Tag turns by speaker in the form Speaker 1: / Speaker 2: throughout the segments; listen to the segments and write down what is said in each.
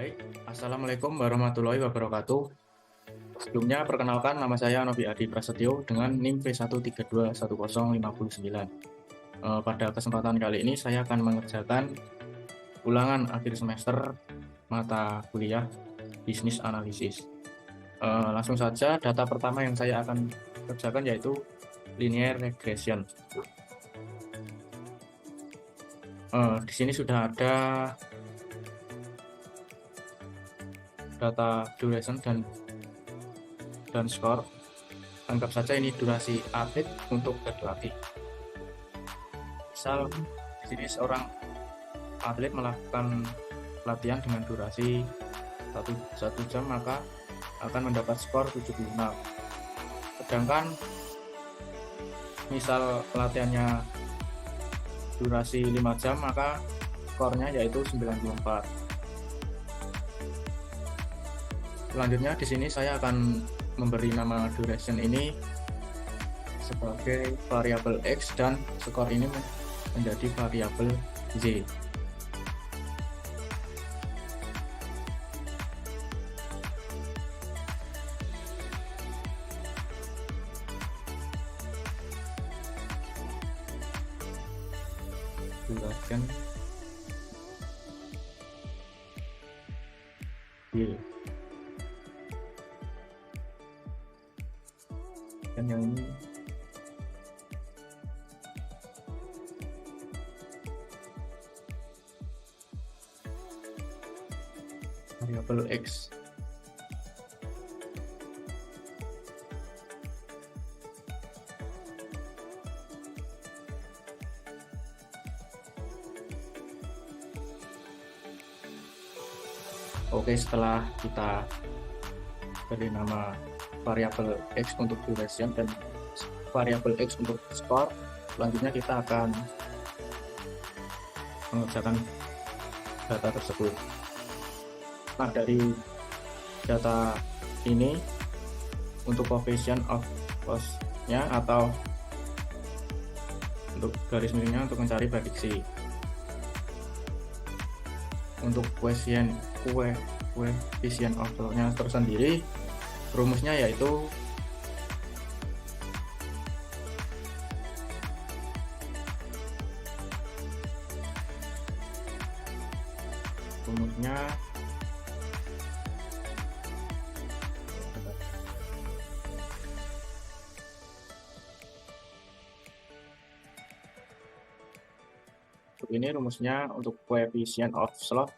Speaker 1: Baik, Assalamualaikum warahmatullahi wabarakatuh. Sebelumnya, perkenalkan nama saya Novi Adi Prasetyo dengan NIM P1321059. Pada kesempatan kali ini saya akan mengerjakan ulangan akhir semester mata kuliah Bisnis Analisis. Langsung saja, data pertama yang saya akan kerjakan yaitu linear regression. Di sini sudah ada data duration dan skor. Anggap saja ini durasi atlet untuk berlatih. Misal di sini seorang atlet melakukan latihan dengan durasi 1 jam, maka akan mendapat skor 76. Sedangkan misal latihannya durasi 5 jam, maka skornya yaitu 94. Selanjutnya di sini saya akan memberi nama duration ini sebagai variabel X dan skor ini menjadi variabel Z. Duration Y. Dan yang ini variabel X. Oke, setelah kita beri nama variabel X untuk duration dan variabel X untuk skor, selanjutnya kita akan mengerjakan data tersebut. Nah, dari data ini untuk coefficient of loss-nya atau untuk garis miringnya untuk mencari prediksi. Untuk coefficient of loss-nya tersendiri, rumusnya yaitu ini rumusnya untuk coefficient of loss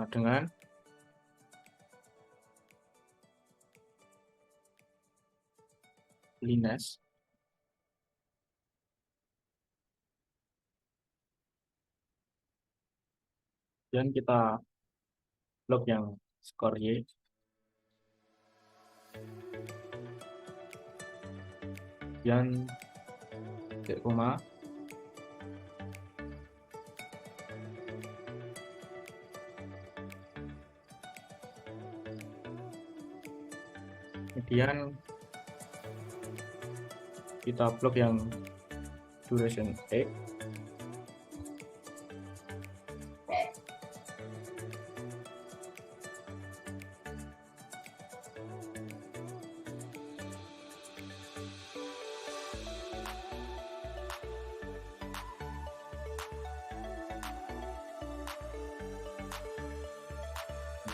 Speaker 1: dengan Linus dan kita blok yang skor Y dan titik koma kemudian kita blok yang duration X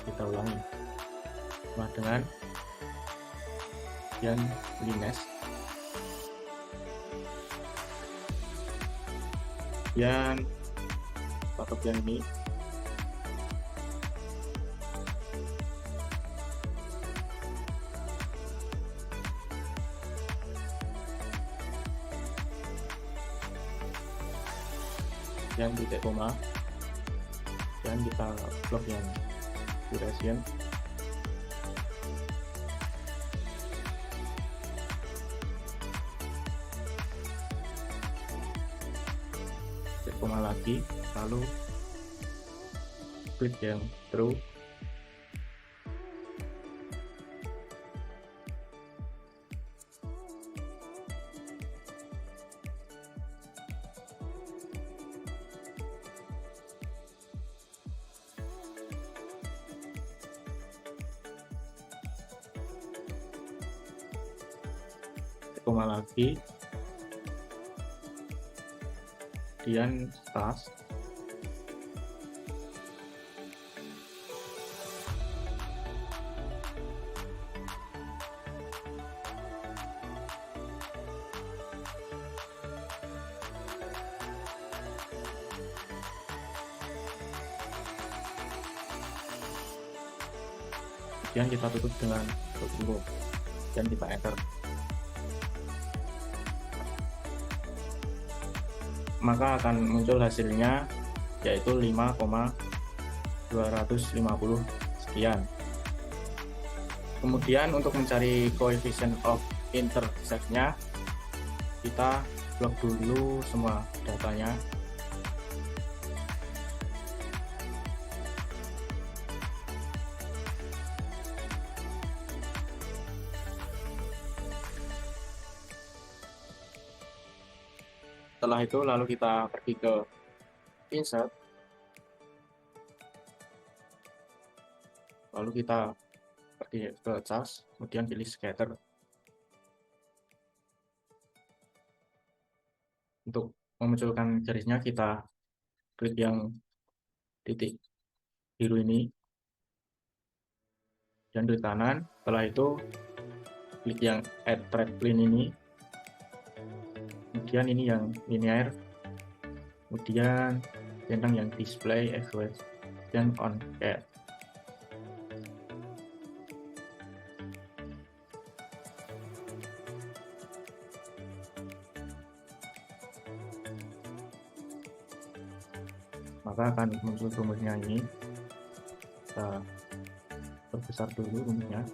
Speaker 1: kita ulangi sama dengan yang Linus yang patok yang ini yang titik koma dan kita blok yang duration titik koma lagi, lalu split yang true koma lagi, kemudian tas, kemudian kita tutup dengan huruf dan kita enter. Maka akan muncul hasilnya yaitu 5,250 sekian. Kemudian untuk mencari coefficient of intercept-nya, kita blok dulu semua datanya. Setelah itu lalu kita pergi ke insert, lalu kita pergi ke charge, kemudian pilih scatter. Untuk memunculkan garisnya kita klik yang titik biru ini dan klik kanan. Setelah itu klik yang add track plane ini, kemudian ini yang linear, kemudian centang yang display express dan on care. Maka akan muncul rumusnya ini. Kita perbesar dulu rumusnya.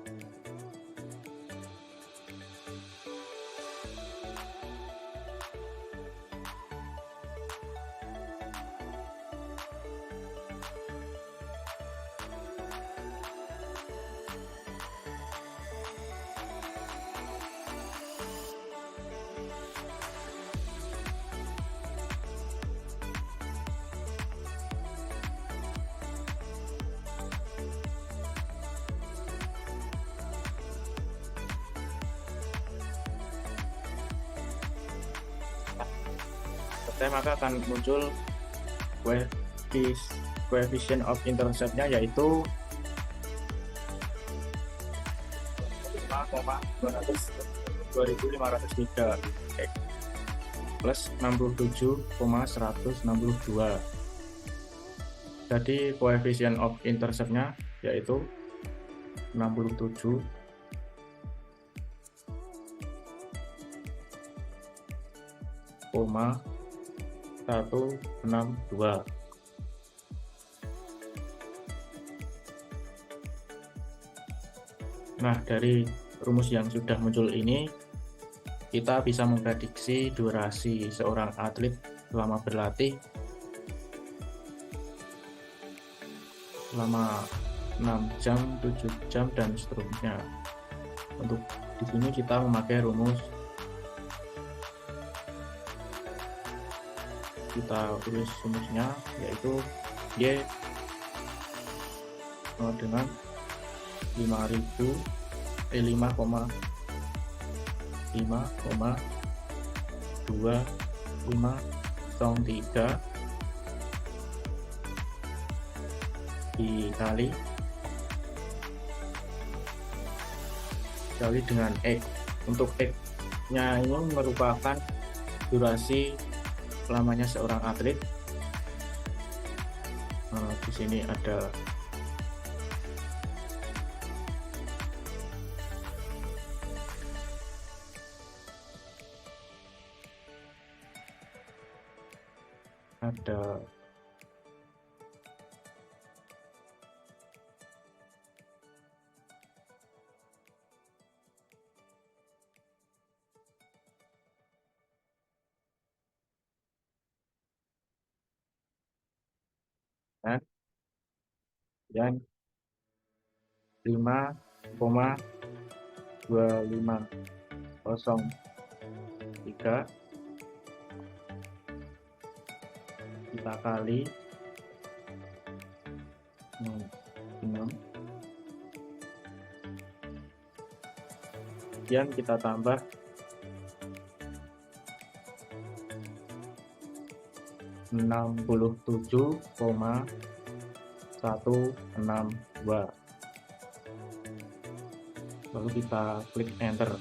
Speaker 1: Maka akan muncul coefficient of intercept-nya yaitu 5,2503 plus 67,162. Jadi coefficient of intercept-nya yaitu 67 162. Nah, dari rumus yang sudah muncul ini, kita bisa memprediksi durasi seorang atlet selama berlatih selama 6 jam, 7 jam, dan seterusnya. Untuk di sini kita memakai rumus, kita tulis rumusnya yaitu Y dengan 5,2503 dikali dengan X. Untuk X-nya ini merupakan durasi lamanya seorang atlet. Di sini ada dan 5,2503 kita kali 6, kemudian kita tambah 67,162. Lalu kita klik enter.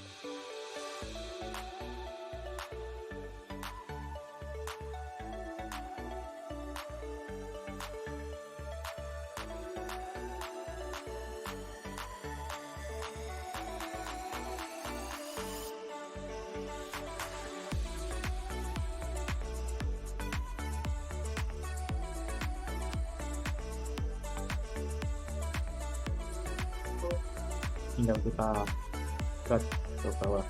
Speaker 1: Tinggal kita drag ke bawah.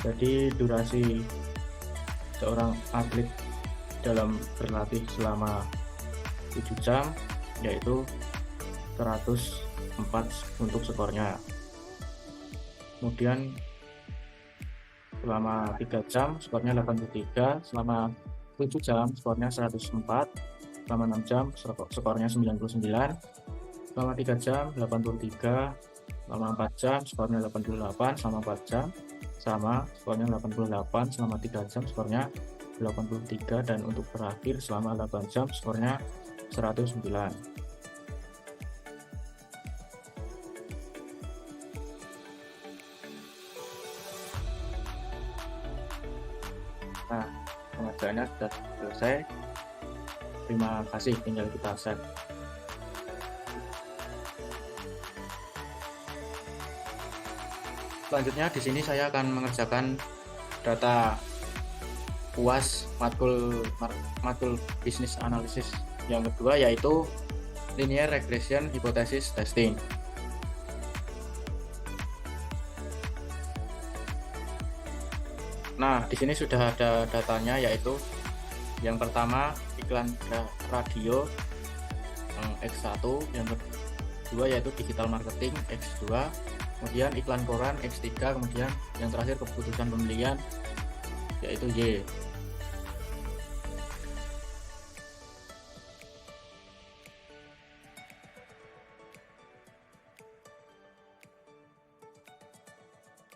Speaker 1: Jadi durasi seorang atlet dalam berlatih selama 7 jam yaitu 104 untuk skornya. Kemudian selama 3 jam skornya 83, selama 7 jam skornya 104, selama 6 jam skornya 99, selama 3 jam 83, selama 4 jam skornya 88, selama 4 jam sama skornya 88, selama 3 jam skornya 83, dan untuk terakhir selama 8 jam skornya 109. Nah, pengerjaannya sudah selesai. Terima kasih, tinggal kita save. Selanjutnya di sini saya akan mengerjakan data UAS matkul bisnis analisis yang kedua, yaitu linear regression hypothesis testing. Nah, di sini sudah ada datanya, yaitu yang pertama iklan radio X1, yang kedua yaitu digital marketing X2, kemudian iklan koran X3, kemudian yang terakhir keputusan pembelian yaitu Y.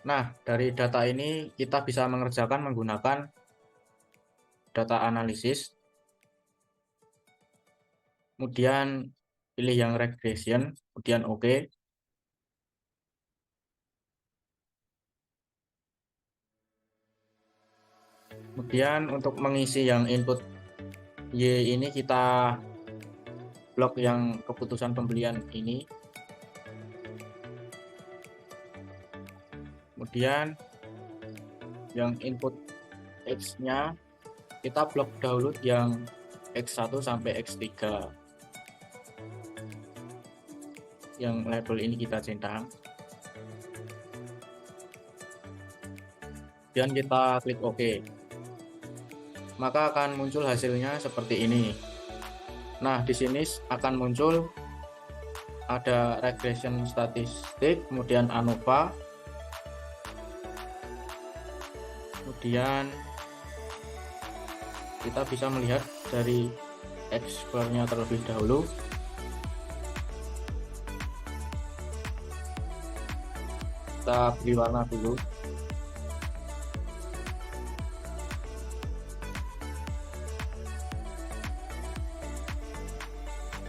Speaker 1: Nah, dari data ini kita bisa mengerjakan menggunakan data analisis. Kemudian pilih yang regression, kemudian OK. Kemudian untuk mengisi yang input Y ini kita blok yang keputusan pembelian ini. Kemudian yang input X-nya kita blok dahulu yang X1 sampai X3. Yang label ini kita centang. Dan kita klik OK. Maka akan muncul hasilnya seperti ini. Nah, di sini akan muncul ada regression statistik, kemudian ANOVA, kemudian kita bisa melihat dari X-score-nya terlebih dahulu. Kita beri warna dulu.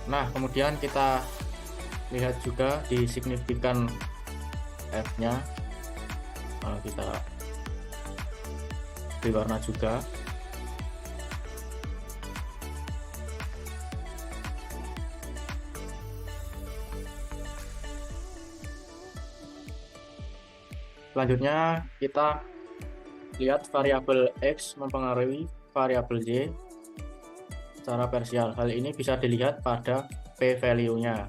Speaker 1: Nah, kemudian kita lihat juga di signifikan F-nya. Kita beri warna juga. Selanjutnya kita lihat variabel X mempengaruhi variabel Y secara parsial. Hal ini bisa dilihat pada p-value-nya.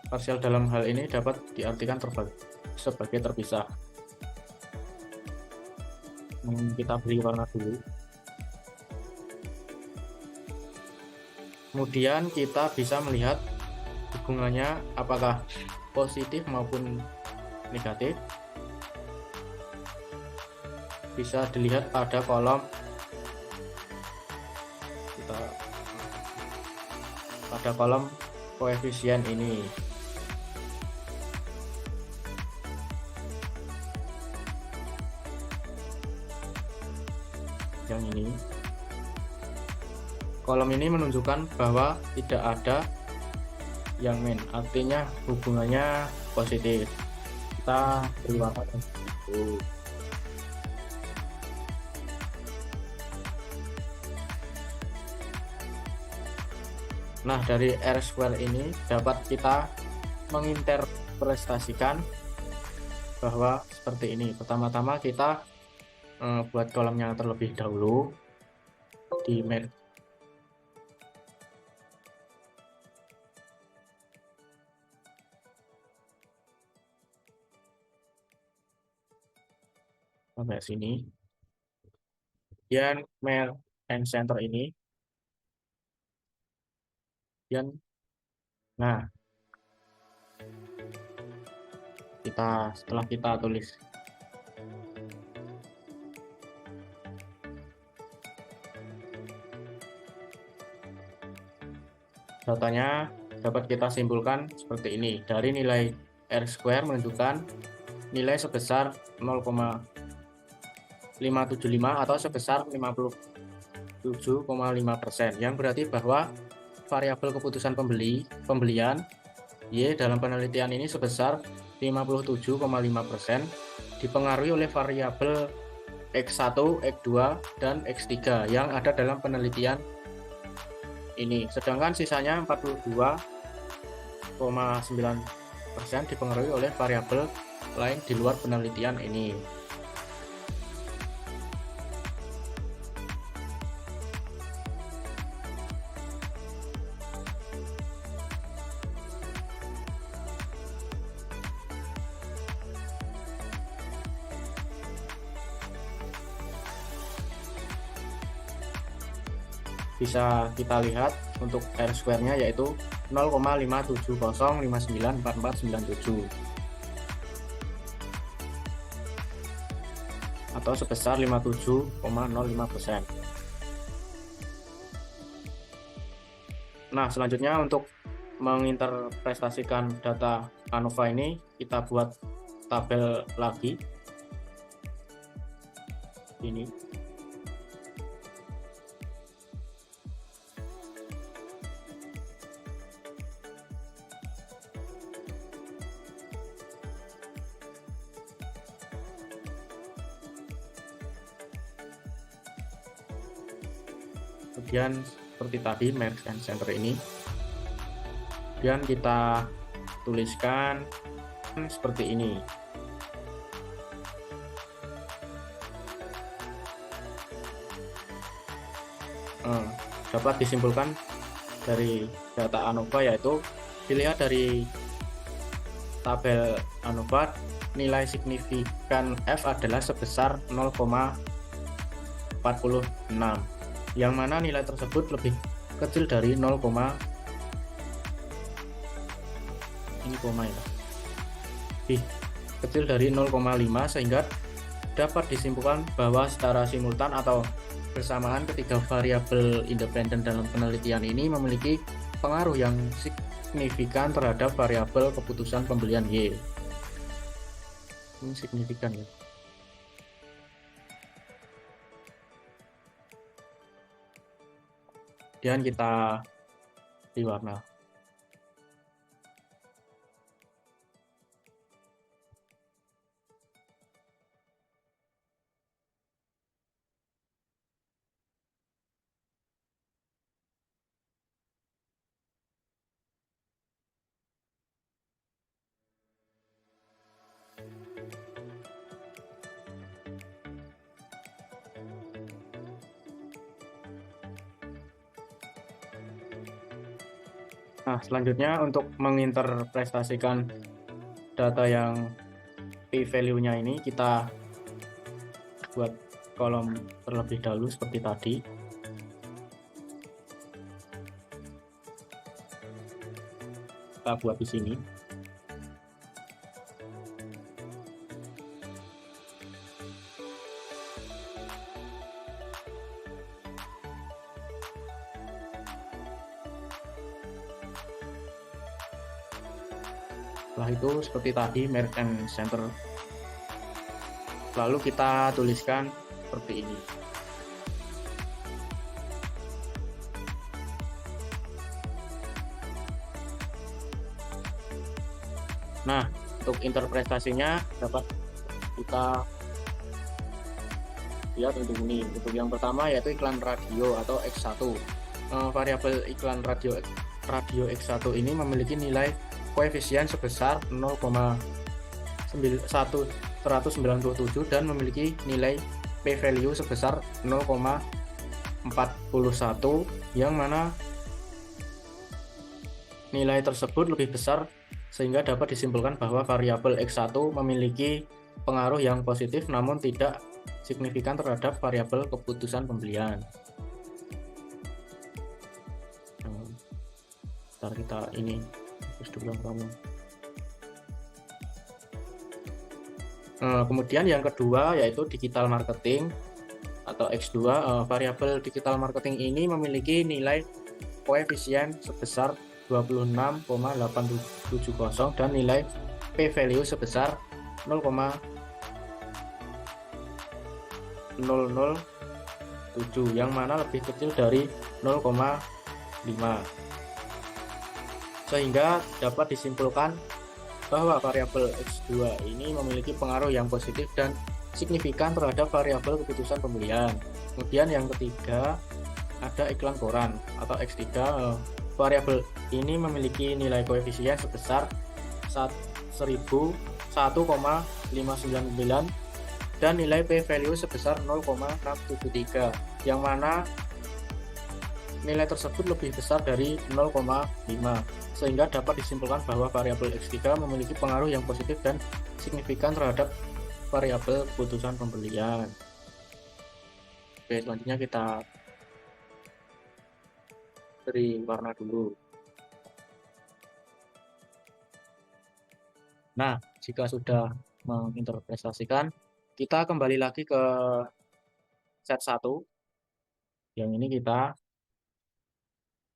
Speaker 1: Parsial dalam hal ini dapat diartikan sebagai terpisah. Kita beri warna dulu. Kemudian kita bisa melihat hubungannya apakah positif maupun negatif. Bisa dilihat pada kolom, kita pada kolom koefisien ini. Yang ini, kolom ini menunjukkan bahwa tidak ada yang min, artinya hubungannya positif. Kita beri warna itu. Nah, dari R² ini dapat kita menginterpretasikan bahwa seperti ini. Pertama-tama kita buat kolomnya terlebih dahulu di main. Sampai sini. Kemudian merge and center ini. Kemudian, nah, setelah kita tulis datanya, dapat kita simpulkan seperti ini. Dari nilai R² menunjukkan nilai sebesar 0,575 atau sebesar 57,5%, yang berarti bahwa variabel keputusan pembelian Y dalam penelitian ini sebesar 57,5% dipengaruhi oleh variabel X1, X2, dan X3 yang ada dalam penelitian ini. Sedangkan sisanya 42,9% dipengaruhi oleh variabel lain di luar penelitian ini. Bisa kita lihat untuk R²-nya yaitu 0,570594497 atau sebesar 57,05%. Nah, selanjutnya untuk menginterpretasikan data ANOVA ini, kita buat tabel lagi ini. Kemudian seperti tadi merge and center ini, kemudian kita tuliskan seperti ini. Dapat disimpulkan dari data ANOVA, yaitu dilihat dari tabel ANOVA, nilai signifikan F adalah sebesar 0,46, yang mana nilai tersebut lebih kecil dari 0, ini koma ya, lebih kecil dari 0,5, sehingga dapat disimpulkan bahwa secara simultan atau bersamaan ketiga variabel independen dalam penelitian ini memiliki pengaruh yang signifikan terhadap variabel keputusan pembelian Y. Ini signifikan ya. Dan kita beri warna. Nah, selanjutnya untuk menginterpretasikan data yang p-value-nya ini, kita buat kolom terlebih dahulu seperti tadi. Kita buat di sini. Setelah itu seperti tadi merge and center, lalu kita tuliskan seperti ini. Nah, untuk interpretasinya dapat kita lihat untuk ini. Untuk yang pertama yaitu iklan radio atau X1. Variabel iklan radio X1 ini memiliki nilai koefisien sebesar 0,197 dan memiliki nilai p-value sebesar 0,41, yang mana nilai tersebut lebih besar sehingga dapat disimpulkan bahwa variabel X1 memiliki pengaruh yang positif namun tidak signifikan terhadap variabel keputusan pembelian. Ntar kita ini terus dulu kamu. Kemudian yang kedua yaitu digital marketing atau X2. Variabel digital marketing ini memiliki nilai koefisien sebesar 26,870 dan nilai p-value sebesar 0,007, yang mana lebih kecil dari 0,5, sehingga dapat disimpulkan bahwa variabel X2 ini memiliki pengaruh yang positif dan signifikan terhadap variabel keputusan pembelian. Kemudian yang ketiga ada iklan koran atau X3. Variabel ini memiliki nilai koefisien sebesar 1,599 dan nilai p-value sebesar 0,673, yang mana nilai tersebut lebih besar dari 0,5, sehingga dapat disimpulkan bahwa variabel X3 memiliki pengaruh yang positif dan signifikan terhadap variabel keputusan pembelian. Oke, selanjutnya kita beri warna dulu. Nah, jika sudah menginterpretasikan, kita kembali lagi ke set 1. Yang ini kita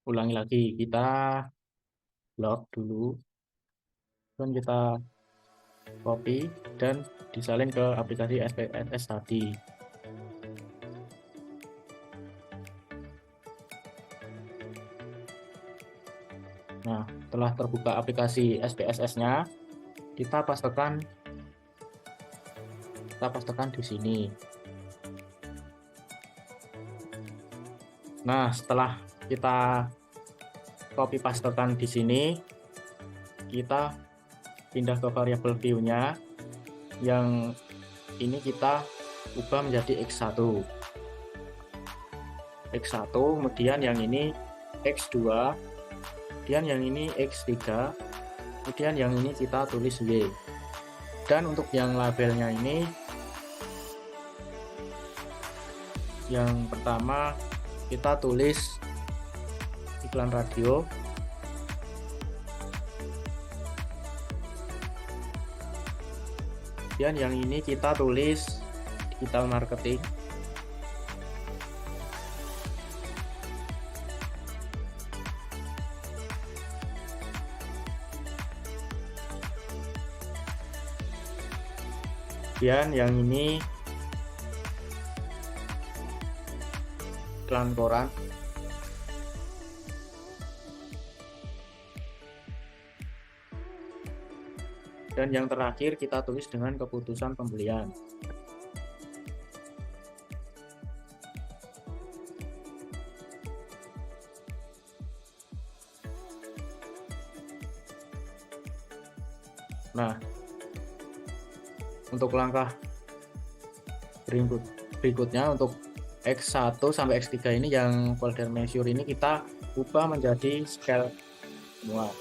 Speaker 1: ulangi lagi. Kita load dulu, dan kita copy dan disalin ke aplikasi SPSS tadi. Nah, setelah terbuka aplikasi SPSS-nya, kita pastekan di sini. Nah, setelah kita copy pastekan di sini, kita pindah ke variabel view-nya. Yang ini kita ubah menjadi X1. Kemudian yang ini X2, kemudian yang ini X3, kemudian yang ini kita tulis Y. Dan untuk yang labelnya ini, yang pertama kita tulis iklan radio, dan yang ini kita tulis digital marketing, dan yang ini iklan koran, dan yang terakhir kita tulis dengan keputusan pembelian. Nah, untuk langkah berikutnya untuk X1 sampai X3 ini, yang folder measure ini kita ubah menjadi scale semua.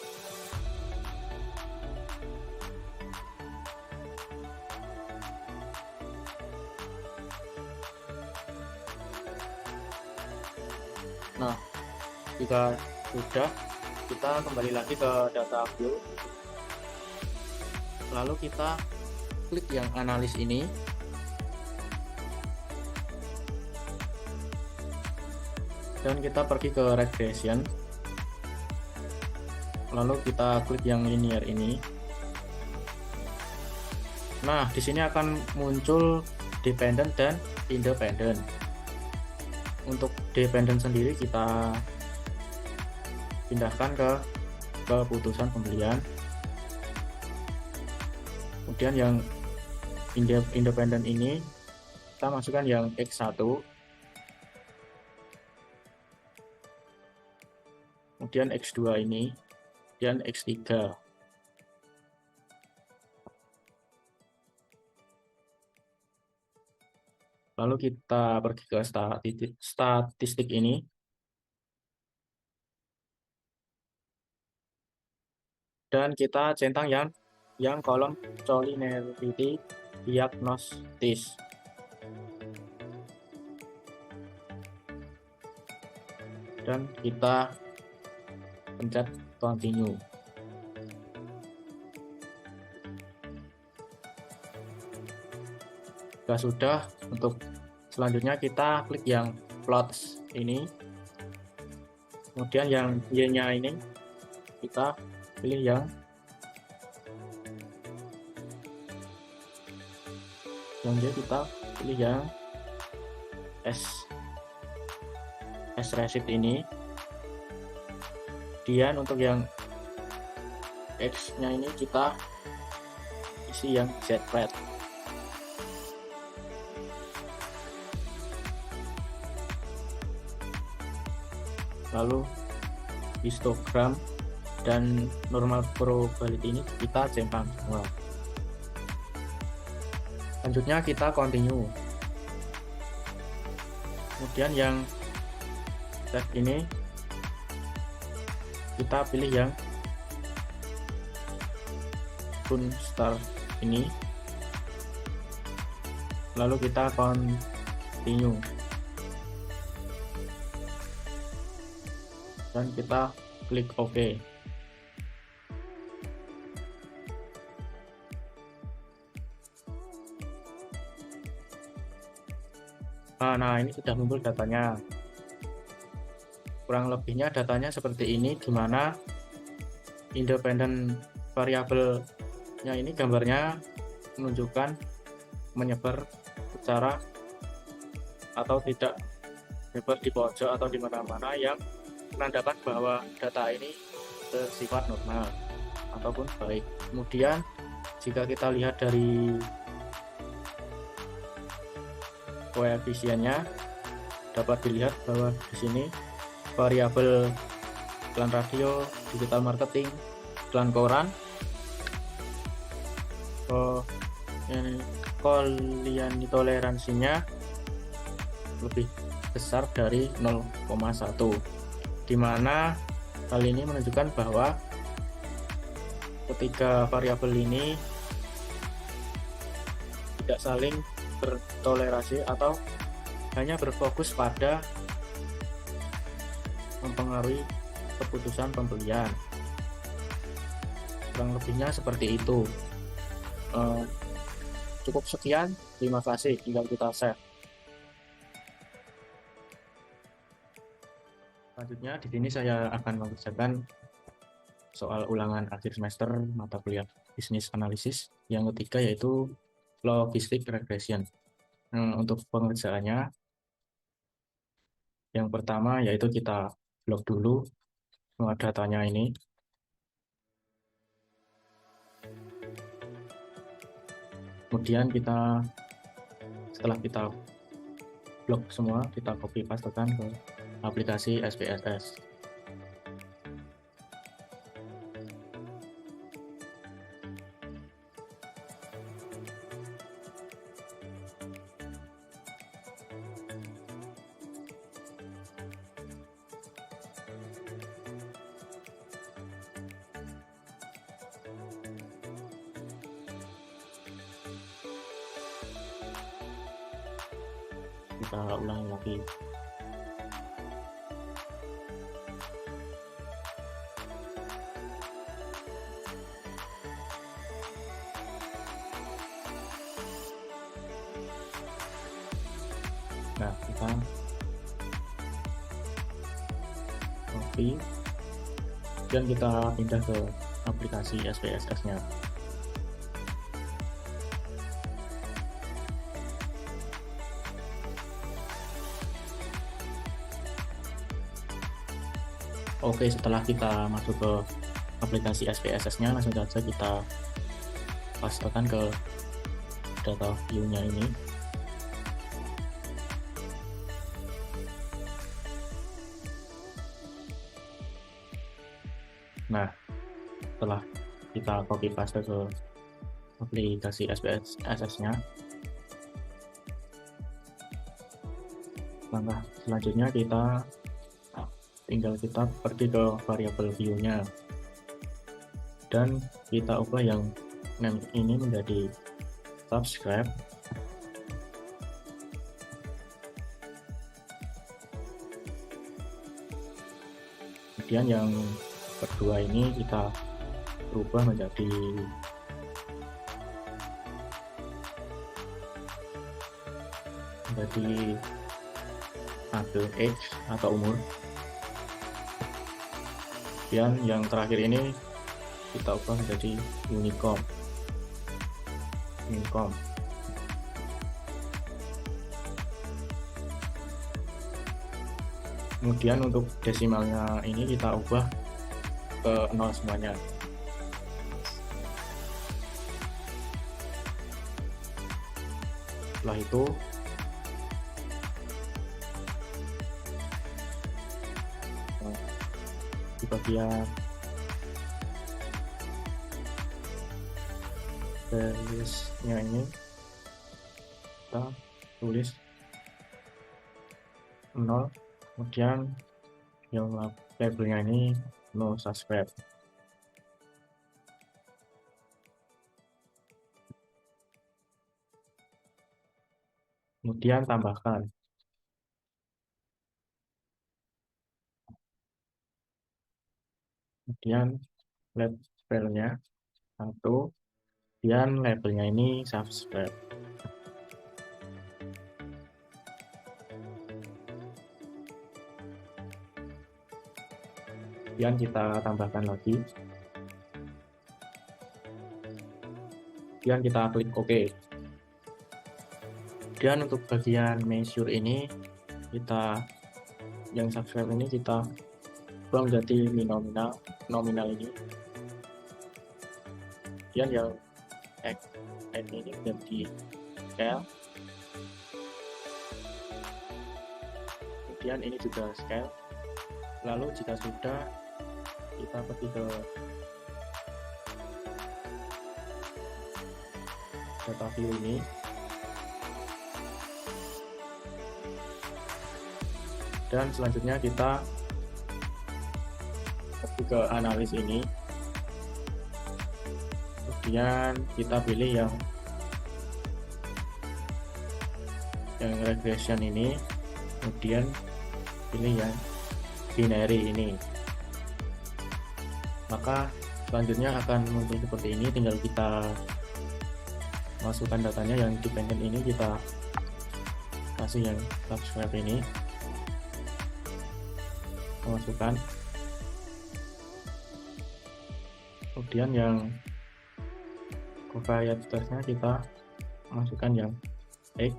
Speaker 1: Nah, jika sudah, kita kembali lagi ke data view, lalu kita klik yang analis ini, dan kita pergi ke regression, lalu kita klik yang linear ini, Nah, di sini akan muncul dependent dan independent. Untuk dependent sendiri kita pindahkan ke keputusan pembelian. Kemudian yang independent ini kita masukkan yang X1, kemudian X2 ini, dan X3. Lalu kita pergi ke statistik ini. Dan kita centang yang kolom cholinergic diagnosis. Dan kita pencet continue. Jika sudah, untuk selanjutnya kita klik yang plots ini. Kemudian yang Y-nya ini kita pilih yang Y, kita pilih yang S receipt ini. Kemudian untuk yang X-nya ini kita isi yang Z rate. Lalu histogram dan normal probability ini kita centang semua. Selanjutnya kita continue. Kemudian yang tab ini kita pilih yang kun start ini. Lalu kita continue. Dan kita klik OK. Nah, ini sudah muncul datanya. Kurang lebihnya datanya seperti ini, di mana independent variabelnya ini gambarnya menunjukkan menyebar secara atau tidak menyebar di pojok atau di mana-mana, yang menandakan bahwa data ini bersifat normal ataupun baik. Kemudian jika kita lihat dari koefisiennya, dapat dilihat bahwa di sini variabel iklan radio, digital marketing, iklan koran, kalian toleransinya lebih besar dari 0,1, di mana hal ini menunjukkan bahwa ketiga variabel ini tidak saling bertolerasi atau hanya berfokus pada mempengaruhi keputusan pembelian. Kurang lebihnya seperti itu. Cukup sekian, terima kasih, tinggal kita save. Selanjutnya di sini saya akan mengerjakan soal ulangan akhir semester mata kuliah bisnis analisis yang ketiga, yaitu logistic regression. Untuk pengerjaannya, yang pertama yaitu kita blok dulu semua datanya ini. Kemudian setelah kita blok semua, kita copy pastekan ke aplikasi SPSS. Kita ulangi lagi. Nah, kita copy dan kita pindah ke aplikasi SPSS-nya. Oke, setelah kita masuk ke aplikasi SPSS-nya, langsung saja kita pastekan ke data view-nya ini. Nah, setelah kita copy paste ke aplikasi SPSS-nya, langkah selanjutnya tinggal kita pergi ke variabel view-nya dan kita ubah yang name ini menjadi subscribe. Kemudian yang kedua ini kita ubah menjadi age atau umur. Kemudian yang terakhir ini kita ubah menjadi Unicom. Kemudian untuk desimalnya ini kita ubah ke 0 semuanya. Setelah itu di bagian tulisnya ini kita tulis 0, kemudian yang labelnya ini no subscribe. Kemudian tambahkan labelnya 1, dan labelnya ini subscribe. Kemudian kita tambahkan lagi, kemudian kita klik OK. Dan untuk bagian measure ini yang subscribe ini kita ubah menjadi nominal ini. Kemudian yang X ini menjadi scale. Kemudian ini juga scale. Lalu jika sudah, kita pergi ke data view ini. Dan selanjutnya kita pergi ke analis ini. Kemudian kita pilih yang regression ini, kemudian pilih yang binary ini. Maka selanjutnya akan muncul seperti ini, tinggal kita masukkan datanya. Yang dependent ini kita kasih yang subscribe ini, masukkan. Kemudian yang covariatsnya kita masukkan yang X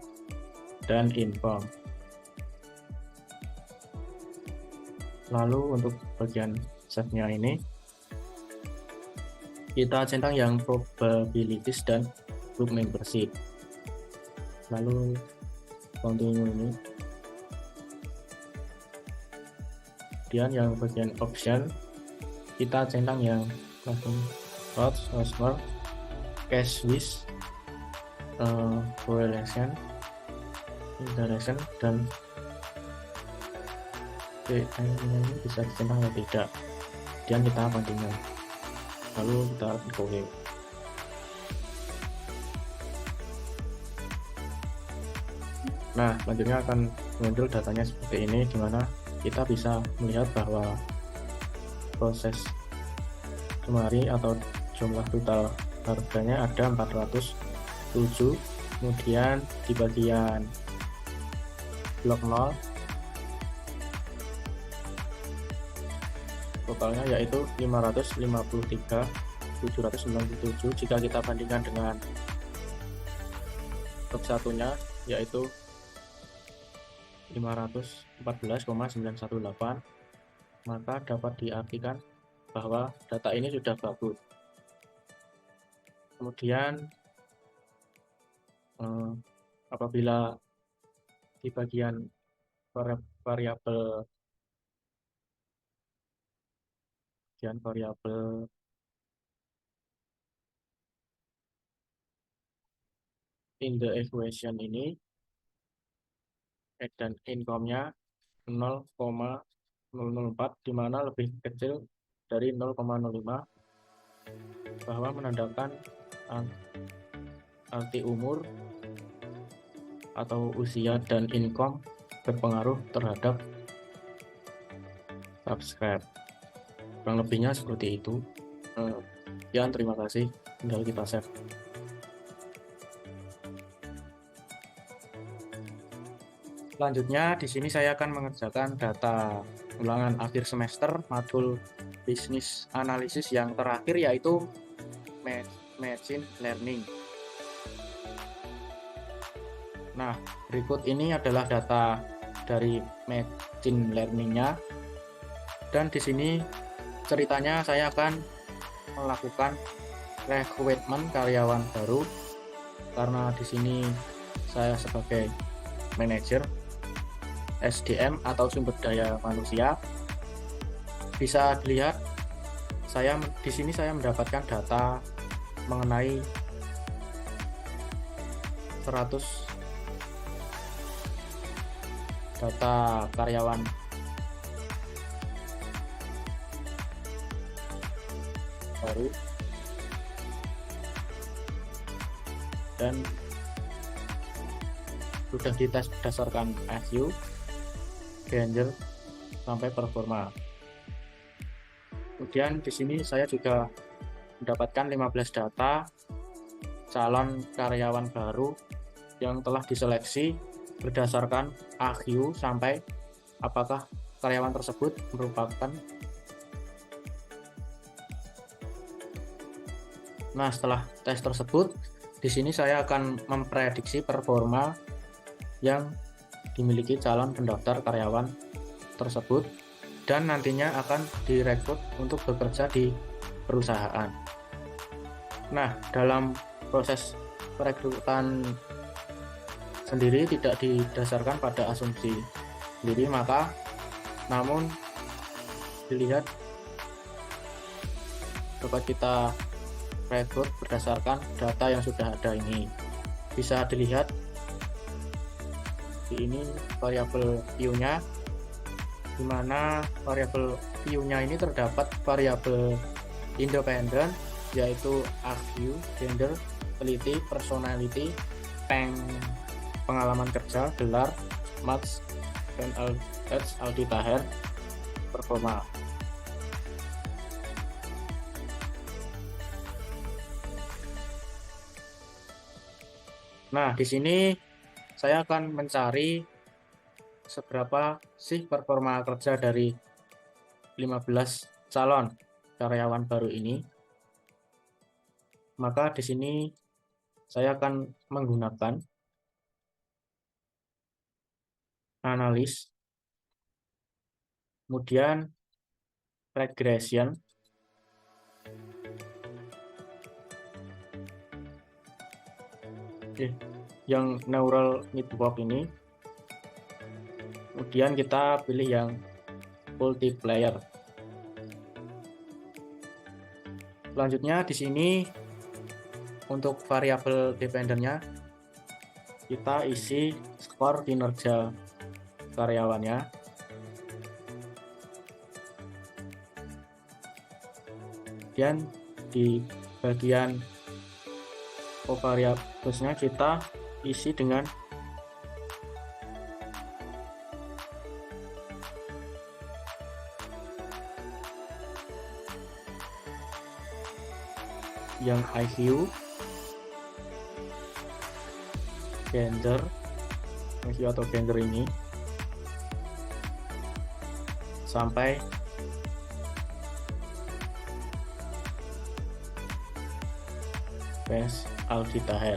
Speaker 1: dan inform. Lalu untuk bagian save-nya ini kita centang yang probabilities dan group membership. Lalu continue ini. Kemudian yang bagian option kita centang yang customer, cash wish, correlation, interaction, dan ini bisa dicentang atau tidak. Kemudian kita continue, lalu kita klik OK. Nah, selanjutnya akan muncul datanya seperti ini, dimana kita bisa melihat bahwa proses summary atau jumlah total harganya ada 407. Kemudian di bagian blok 0 totalnya yaitu 553.797. Jika kita bandingkan dengan top satunya yaitu 514,918. maka dapat diartikan bahwa data ini sudah bagus. Kemudian apabila di bagian variabel in the equation ini dan income-nya 0,004, di mana lebih kecil dari 0,05, bahwa menandakan arti umur atau usia dan income berpengaruh terhadap subscribe. Kurang lebihnya seperti itu. Sekian, terima kasih. Tinggal kita save. Selanjutnya di sini saya akan mengerjakan data ulangan akhir semester modul bisnis analisis yang terakhir, yaitu machine learning. Nah, berikut ini adalah data dari machine learning-nya, dan di sini ceritanya saya akan melakukan rekrutmen karyawan baru, karena di sini saya sebagai manajer SDM atau sumber daya manusia. Bisa dilihat di sini saya mendapatkan data mengenai 100 data karyawan baru, dan sudah dites berdasarkan IQ, Granger, sampai performa. Kemudian di sini saya juga mendapatkan 15 data calon karyawan baru yang telah diseleksi berdasarkan IQ sampai apakah karyawan tersebut merupakan. Nah, setelah tes tersebut, di sini saya akan memprediksi performa yang dimiliki calon pendaftar karyawan tersebut, dan nantinya akan direkrut untuk bekerja di perusahaan. Nah, dalam proses perekrutan sendiri tidak didasarkan pada asumsi sendiri, namun dilihat dapat kita rekrut berdasarkan data yang sudah ada ini. Bisa dilihat di ini variabel Q-nya, di mana variabel Q-nya ini terdapat variabel independen, yaitu IQ, gender, teliti, personality, pengalaman kerja, gelar, marks, dan Aldi Taher, performa. Nah, di sini saya akan mencari seberapa sih performa kerja dari 15 calon karyawan baru ini. Maka di sini saya akan menggunakan analis, kemudian regression, yang neural network ini, kemudian kita pilih yang multiplier. Selanjutnya di sini untuk variabel dependennya kita isi skor kinerja karyawannya, dan di bagian variabelnya kita isi dengan yang IQ, gender, IQ atau gender ini sampai Best Aldi Taher.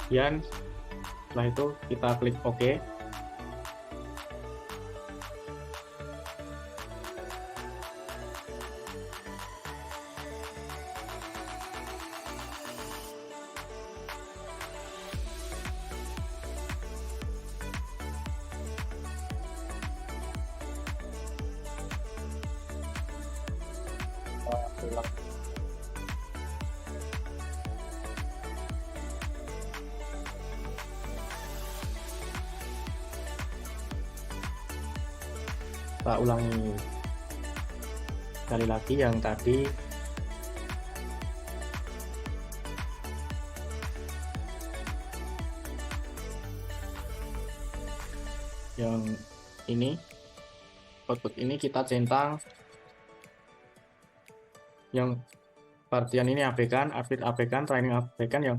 Speaker 1: Kemudian setelah itu kita klik OK. Kita ulangi sekali lagi yang tadi. Yang ini, output ini kita centang, yang partian ini abaikan, update abaikan, training abaikan. Yang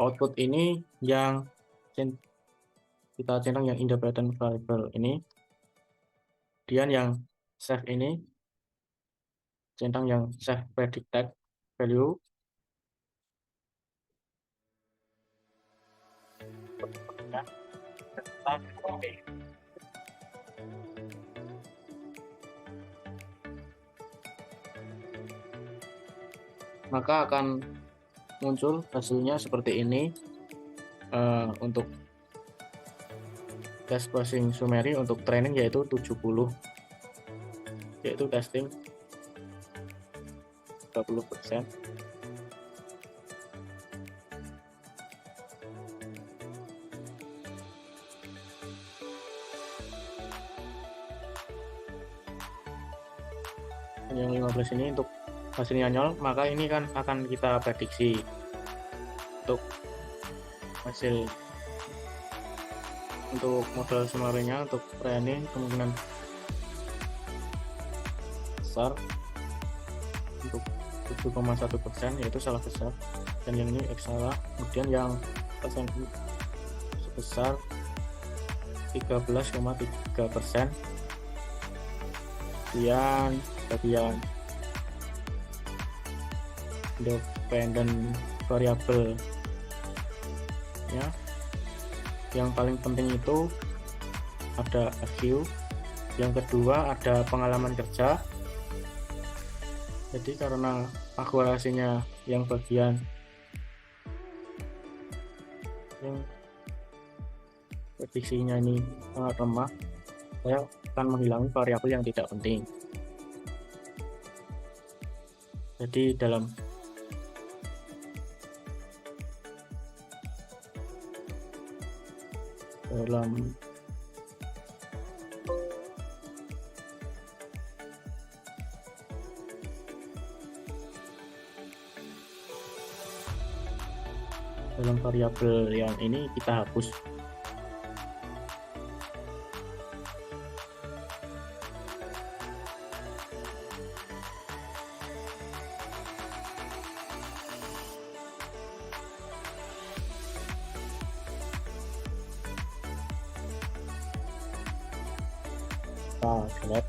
Speaker 1: output ini yang kita centang yang independent variable ini. Kemudian yang save ini centang yang save predicted value. Maka akan muncul hasilnya seperti ini. Untuk test processing summary untuk training yaitu 70, yaitu testing 30%. Yang 15 ini untuk hasilnya nol, maka ini kan akan kita prediksi untuk hasil untuk modal summary-nya untuk training kemungkinan besar untuk 7,1%, yaitu salah besar, dan yang ini X salah. Kemudian yang persen sebesar 13,3%. Kemudian bagian independent variable ya, yang paling penting itu ada FQ, yang kedua ada pengalaman kerja. Jadi karena akurasinya yang bagian yang prediksinya ini sangat lemah, saya akan menghilangi variabel yang tidak penting. Jadi dalam variabel yang ini kita hapus. Delete.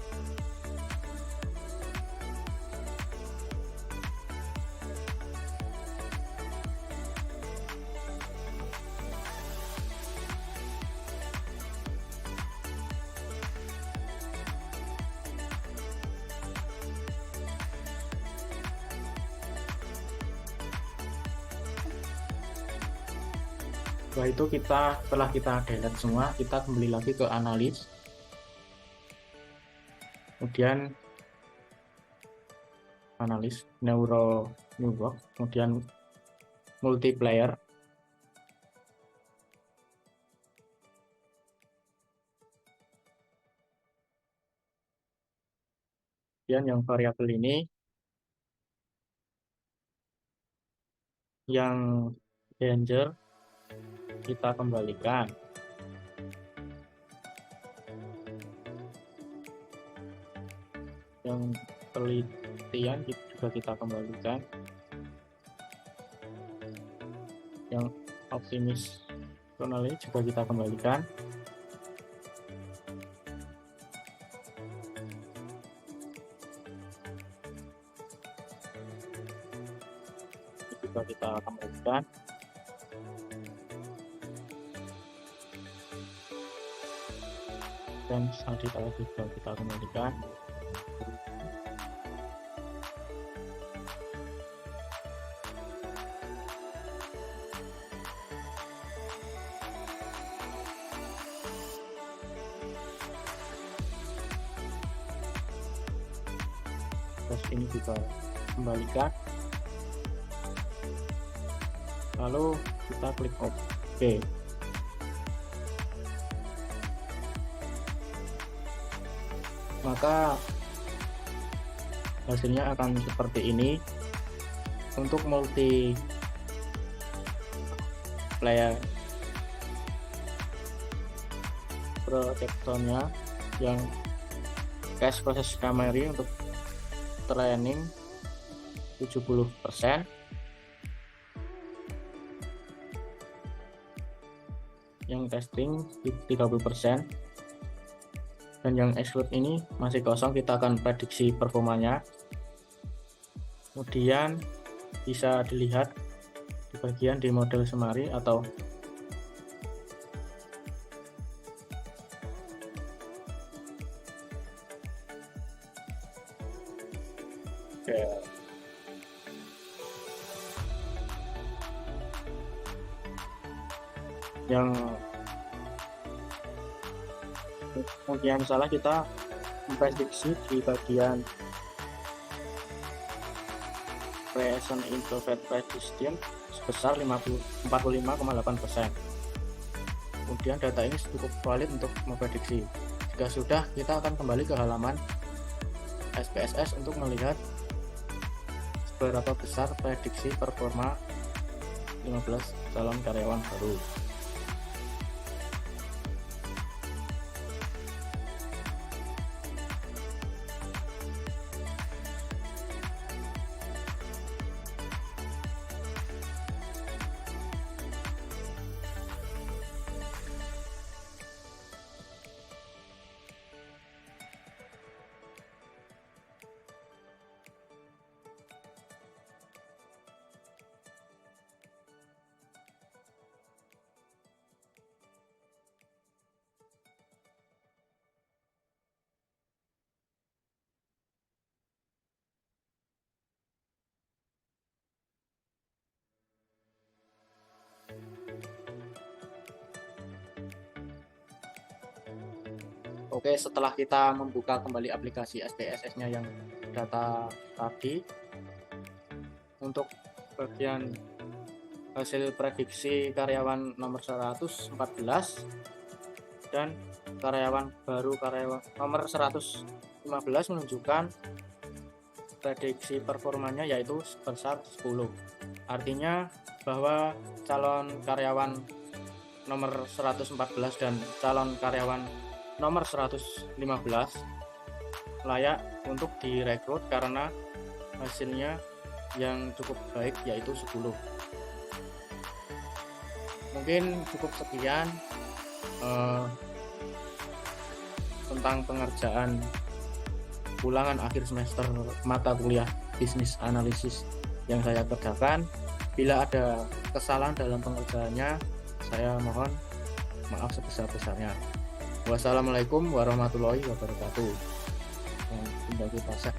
Speaker 1: Setelah itu setelah kita delete semua, kita kembali lagi ke analis. Kemudian analis neuro network, kemudian multiplier. Kemudian yang variabel ini yang danger kita kembalikan. Yang penelitian juga kita kembalikan. Yang optimis tonalnya juga kita kembalikan. Juga kita kembalikan. dan saldi juga kita kembalikan. Terus ini juga kembalikan, lalu kita klik OK. Maka hasilnya akan seperti ini. Untuk multi player protectornya yang cache proses memory untuk training 70%, yang testing 30%, dan yang exclude ini masih kosong. Kita akan prediksi performanya, kemudian bisa dilihat di bagian di model semari atau yang kemudian misalnya kita memprediksi di bagian present introvert prediction sebesar 45,8%. Kemudian data ini cukup valid untuk memprediksi. Jika sudah, kita akan kembali ke halaman SPSS untuk melihat seberapa besar prediksi performa 15 calon karyawan baru. Oke, setelah kita membuka kembali aplikasi SPSS-nya yang data tadi, untuk bagian hasil prediksi karyawan nomor 114 dan karyawan baru nomor 115 menunjukkan prediksi performanya yaitu sebesar 10. Artinya bahwa calon karyawan nomor 114 dan calon karyawan nomor 115 layak untuk direkrut karena hasilnya yang cukup baik yaitu 10. Mungkin cukup sekian tentang pengerjaan ulangan akhir semester mata kuliah bisnis analisis yang saya kerjakan. Bila ada kesalahan dalam pengerjaannya, saya mohon maaf sebesar-besarnya. Wassalamualaikum warahmatullahi wabarakatuh. Tinggal kita share